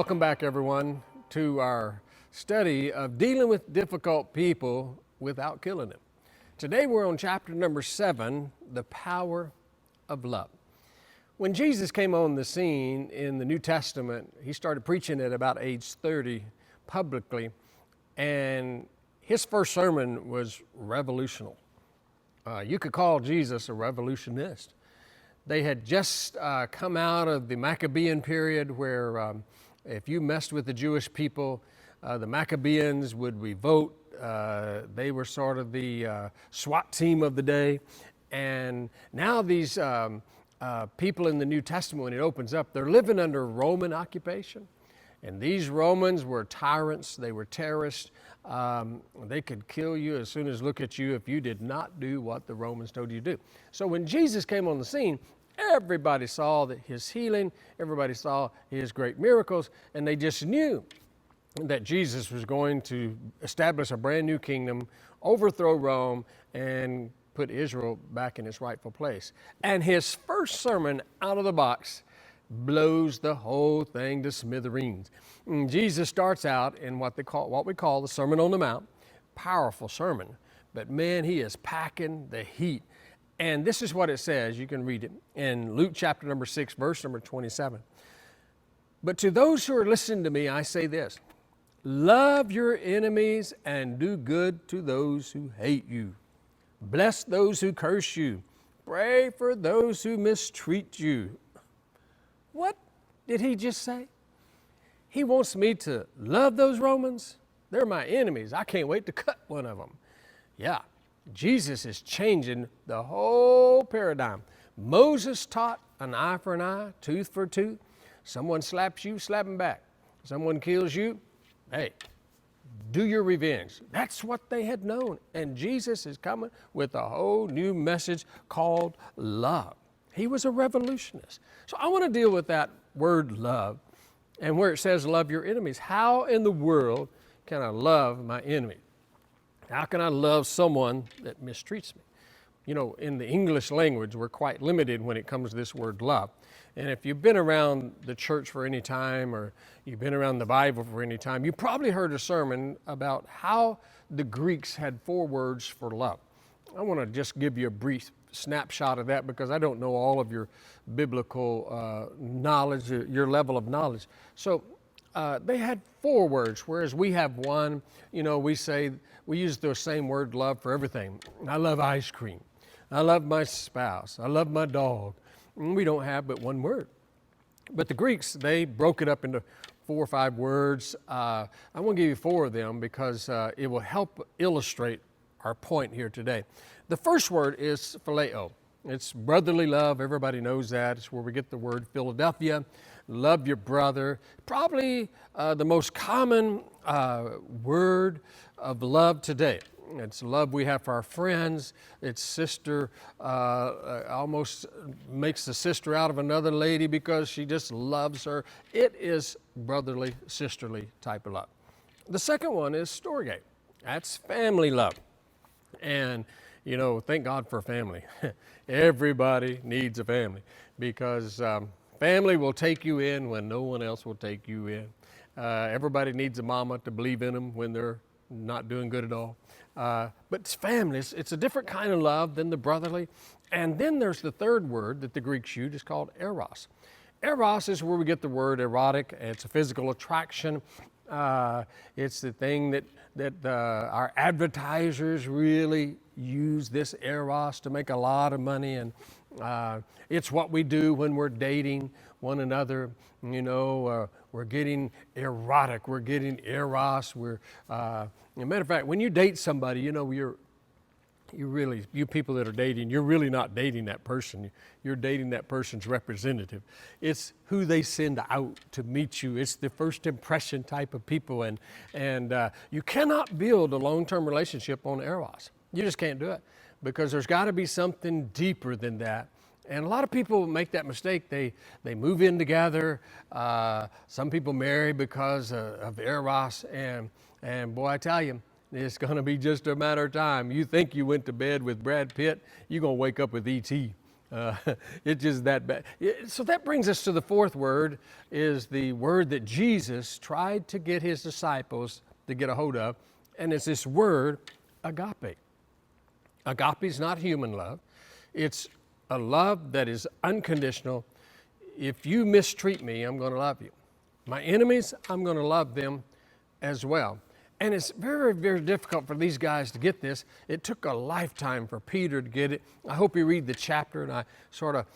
Welcome back, everyone, to our study of dealing with difficult people without killing them. Today we're on chapter number 7, the power of love. When Jesus came on the scene in the New Testament, he started preaching at about age 30 publicly, and his first sermon was revolutionary. You could call Jesus a revolutionist. They had just come out of the Maccabean period where if you messed with the Jewish people, the Maccabeans would revolt. They were sort of the SWAT team of the day. And now these people in the New Testament, when it opens up, they're living under Roman occupation. And these Romans were tyrants. They were terrorists. They could kill you as soon as look at you if you did not do what the Romans told you to do. So when Jesus came on the scene, everybody saw that his healing, everybody saw his great miracles, and they just knew that Jesus was going to establish a brand new kingdom, overthrow Rome, and put Israel back in its rightful place. And his first sermon out of the box blows the whole thing to smithereens. And Jesus starts out in what we call the Sermon on the Mount. Powerful sermon, but man, he is packing the heat. And this is what it says. You can read it in Luke chapter number 6, verse number 27. But to those who are listening to me, I say this: love your enemies and do good to those who hate you. Bless those who curse you. Pray for those who mistreat you. What did he just say? He wants me to love those Romans? They're my enemies. I can't wait to cut one of them. Yeah, Jesus is changing the whole paradigm. Moses taught an eye for an eye, tooth for a tooth. Someone slaps you, slap them back. Someone kills you, hey, do your revenge. That's what they had known. And Jesus is coming with a whole new message called love. He was a revolutionist. So I want to deal with that word love and where it says love your enemies. How in the world can I love my enemy? How can I love someone that mistreats me? You know, in the English language, we're quite limited when it comes to this word love. And if you've been around the church for any time or you've been around the Bible for any time, you probably heard a sermon about how the Greeks had 4 words for love. I want to just give you a brief snapshot of that because I don't know all of your biblical knowledge, your level of knowledge. So they had 4 words, whereas we have one. You know, we use the same word love for everything. I love ice cream. I love my spouse. I love my dog. And we don't have but one word. But the Greeks, they broke it up into 4 or 5 words. I want to give you 4 of them because it will help illustrate our point here today. The first word is phileo. It's brotherly love. Everybody knows that. It's where we get the word Philadelphia. Love your brother. Probably the most common word of love today. It's love we have for our friends. It's sister, almost makes the sister out of another lady because she just loves her. It is brotherly, sisterly type of love. The second one is storge. That's family love. And, you know, thank God for family. Everybody needs a family because family will take you in when no one else will take you in. Everybody needs a mama to believe in them when they're not doing good at all. But it's family. It's a different kind of love than the brotherly. And then there's the third word that the Greeks use. It's called eros. Eros is where we get the word erotic. It's a physical attraction. It's the thing that our advertisers really use this eros to make a lot of money. And it's what we do when we're dating one another. You know, we're getting erotic. We're getting eros. As a matter of fact, when you date somebody, you know, you people that are dating, you're really not dating that person. You're dating that person's representative. It's who they send out to meet you. It's the first impression type of people. And you cannot build a long-term relationship on eros. You just can't do it because there's got to be something deeper than that. And a lot of people make that mistake. They move in together. Some people marry because of eros. And boy, I tell you, it's going to be just a matter of time. You think you went to bed with Brad Pitt, you're going to wake up with E.T. It's just that bad. So that brings us to the fourth word, is the word that Jesus tried to get his disciples to get a hold of, and it's this word, agape. Agape is not human love. It's a love that is unconditional. If you mistreat me, I'm going to love you. My enemies, I'm going to love them as well. And it's very, very difficult for these guys to get this. It took a lifetime for Peter to get it. I hope you read the chapter and I sort of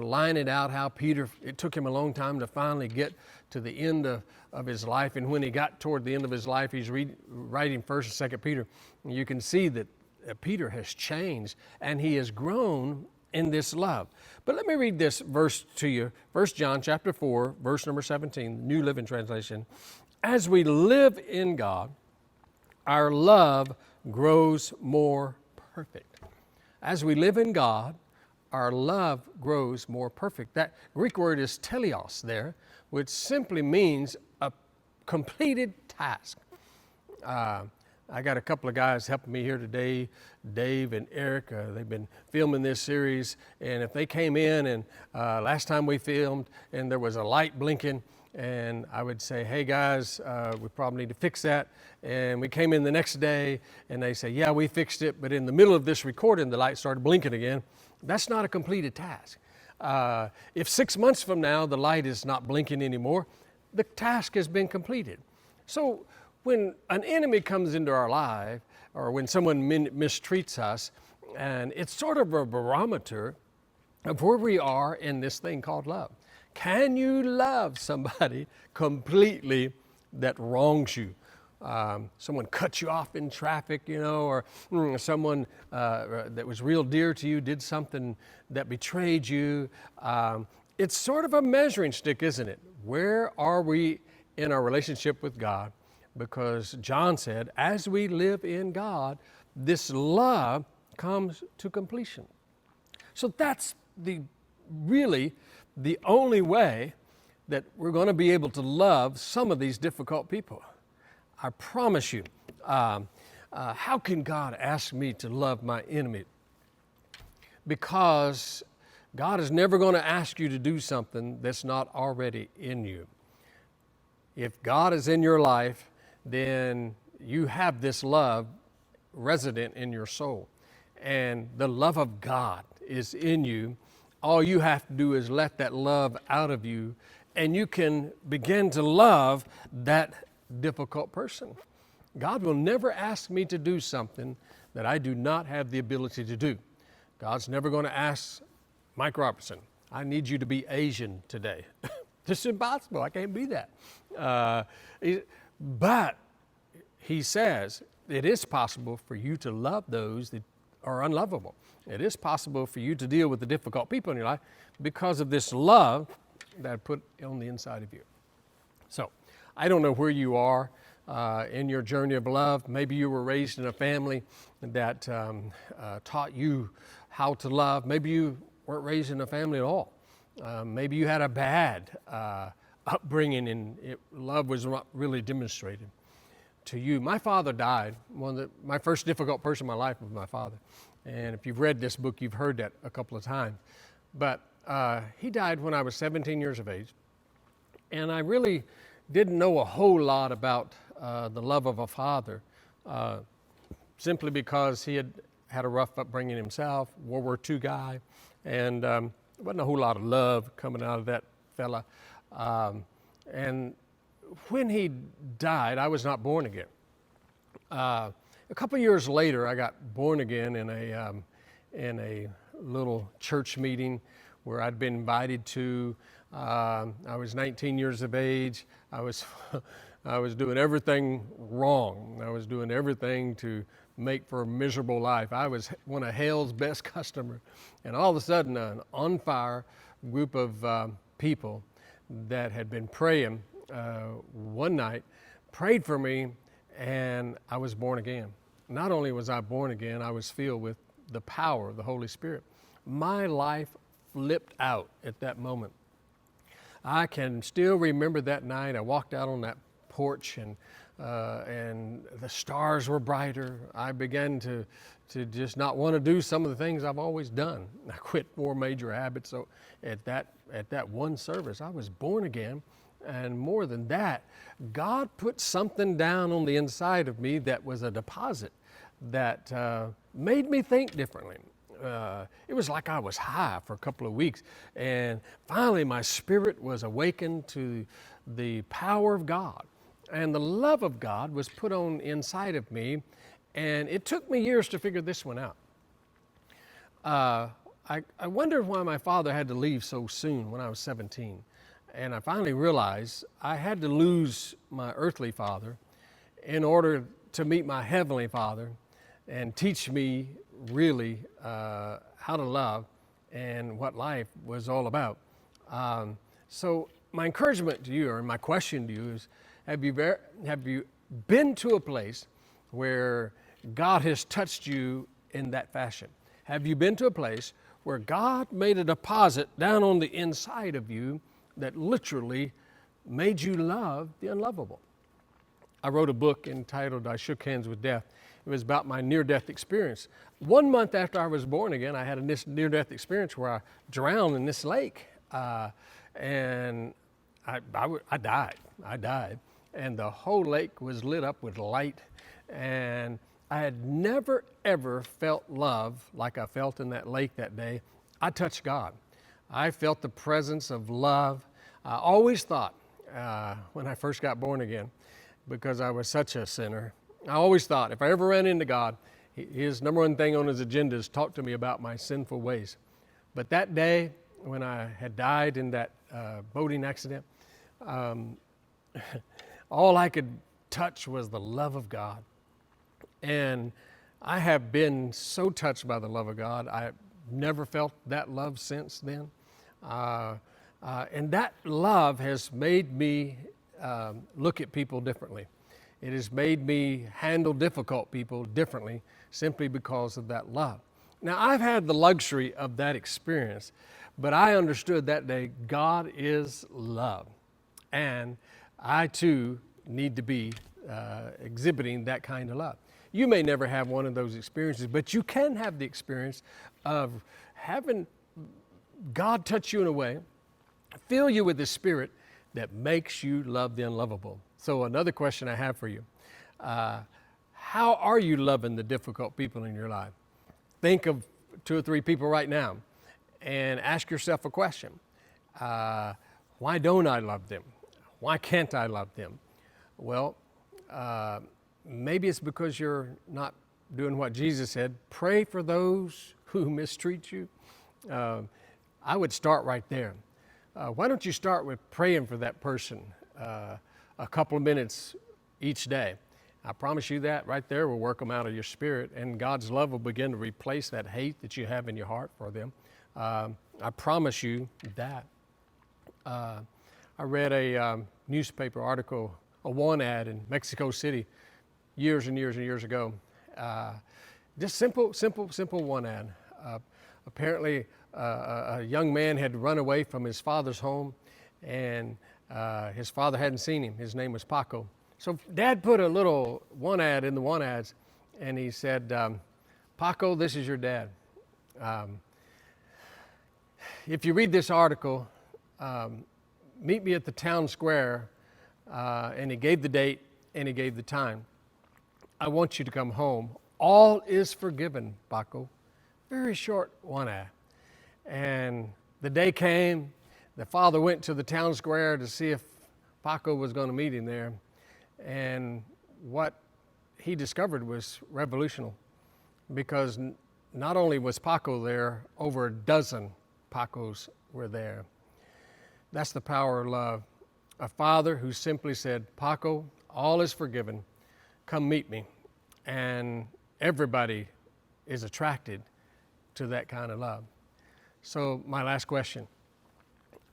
line it out how Peter, it took him a long time to finally get to the end of his life. And when he got toward the end of his life, he's writing 1st and 2nd Peter. And you can see that Peter has changed and he has grown in this love. But let me read this verse to you. 1 John chapter 4, verse number 17, New Living Translation. As we live in God, our love grows more perfect. As we live in God, our love grows more perfect. That Greek word is teleos there, which simply means a completed task. I got a couple of guys helping me here today, Dave and Eric. They've been filming this series, and if they came in and last time we filmed and there was a light blinking, and I would say, hey guys, we probably need to fix that. And we came in the next day and they say, yeah, we fixed it. But in the middle of this recording, the light started blinking again. That's not a completed task. If 6 months from now, the light is not blinking anymore, the task has been completed. So when an enemy comes into our life, or when someone mistreats us, and it's sort of a barometer of where we are in this thing called love. Can you love somebody completely that wrongs you? Someone cuts you off in traffic, or someone that was real dear to you did something that betrayed you. It's sort of a measuring stick, isn't it? Where are we in our relationship with God? Because John said, as we live in God, this love comes to completion. So that's really the only way that we're going to be able to love some of these difficult people. I promise you. How can God ask me to love my enemy? Because God is never going to ask you to do something that's not already in you. If God is in your life, then you have this love resident in your soul. And the love of God is in you. All you have to do is let that love out of you, and you can begin to love that difficult person. God will never ask me to do something that I do not have the ability to do. God's never going to ask Mike Robertson, I need you to be Asian today. This is impossible. I can't be that. But he says it is possible for you to love those that are unlovable. It is possible for you to deal with the difficult people in your life because of this love that I put on the inside of you. So I don't know where you are in your journey of love. Maybe you were raised in a family that taught you how to love. Maybe you weren't raised in a family at all. Maybe you had a bad upbringing and love was not really demonstrated to you. My father died. My first difficult person in my life was my father. And if you've read this book, you've heard that a couple of times. But he died when I was 17 years of age. And I really didn't know a whole lot about the love of a father, simply because he had a rough upbringing himself, World War II guy, and there wasn't a whole lot of love coming out of that fella. And when he died, I was not born again. A couple years later, I got born again in a little church meeting where I'd been invited to. I was 19 years of age. I was doing everything wrong. I was doing everything to make for a miserable life. I was one of hell's best customers. And all of a sudden, an on fire group of people that had been praying one night prayed for me, and I was born again. Not only was I born again, I was filled with the power of the Holy Spirit. My life flipped out at that moment. I can still remember that night. I walked out on that porch, and and the stars were brighter. I began to just not want to do some of the things I've always done. I quit 4 major habits. So at that one service, I was born again. And more than that, God put something down on the inside of me that was a deposit that made me think differently. It was like I was high for a couple of weeks, and finally my spirit was awakened to the power of God, and the love of God was put on inside of me, and it took me years to figure this one out. I wondered why my father had to leave so soon when I was 17. And I finally realized I had to lose my earthly father in order to meet my heavenly Father and teach me really how to love and what life was all about. So my encouragement to you, or my question to you is, have you been to a place where God has touched you in that fashion? Have you been to a place where God made a deposit down on the inside of you that literally made you love the unlovable? I wrote a book entitled I Shook Hands with Death. It was about my near-death experience. 1 month after I was born again, I had a near-death experience where I drowned in this lake. And I died. And the whole lake was lit up with light. And I had never, ever felt love like I felt in that lake that day. I touched God. I felt the presence of love. I always thought, when I first got born again, because I was such a sinner, I always thought if I ever ran into God, his number one thing on his agenda is talk to me about my sinful ways. But that day, when I had died in that boating accident, all I could touch was the love of God. And I have been so touched by the love of God. I've never felt that love since then. And that love has made me look at people differently. It has made me handle difficult people differently simply because of that love. Now, I've had the luxury of that experience, but I understood that day God is love. And I too need to be exhibiting that kind of love. You may never have one of those experiences, but you can have the experience of having God touch you in a way, fill you with the Spirit that makes you love the unlovable. So another question I have for you, how are you loving the difficult people in your life? Think of 2 or 3 people right now and ask yourself a question. Why don't I love them? Why can't I love them? Well, maybe it's because you're not doing what Jesus said. Pray for those who mistreat you. I would start right there. Why don't you start with praying for that person a couple of minutes each day? I promise you that right there will work them out of your spirit, and God's love will begin to replace that hate that you have in your heart for them. I promise you that. I read a newspaper article, a want ad in Mexico City years and years and years ago. Just simple want ad. Apparently, a young man had run away from his father's home, and his father hadn't seen him. His name was Paco. So Dad put a little want ad in the want ads, and he said, Paco, this is your dad. If you read this article, meet me at the town square, and he gave the date and he gave the time. I want you to come home. All is forgiven, Paco. Very short want ad. And the day came, the father went to the town square to see if Paco was going to meet him there. And what he discovered was revolutionary, because not only was Paco there, over a dozen Pacos were there. That's the power of love. A father who simply said, Paco, all is forgiven, come meet me. And everybody is attracted to that kind of love. So my last question,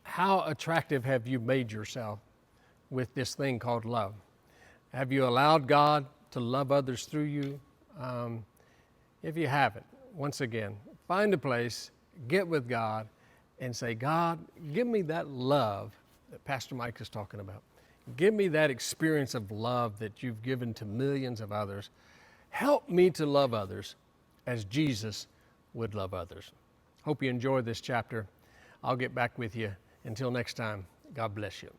how attractive have you made yourself with this thing called love? Have you allowed God to love others through you? If you haven't, once again, find a place, get with God, and say, God, give me that love that Pastor Mike is talking about. Give me that experience of love that you've given to millions of others. Help me to love others as Jesus would love others. Hope you enjoy this chapter. I'll get back with you. Until next time, God bless you.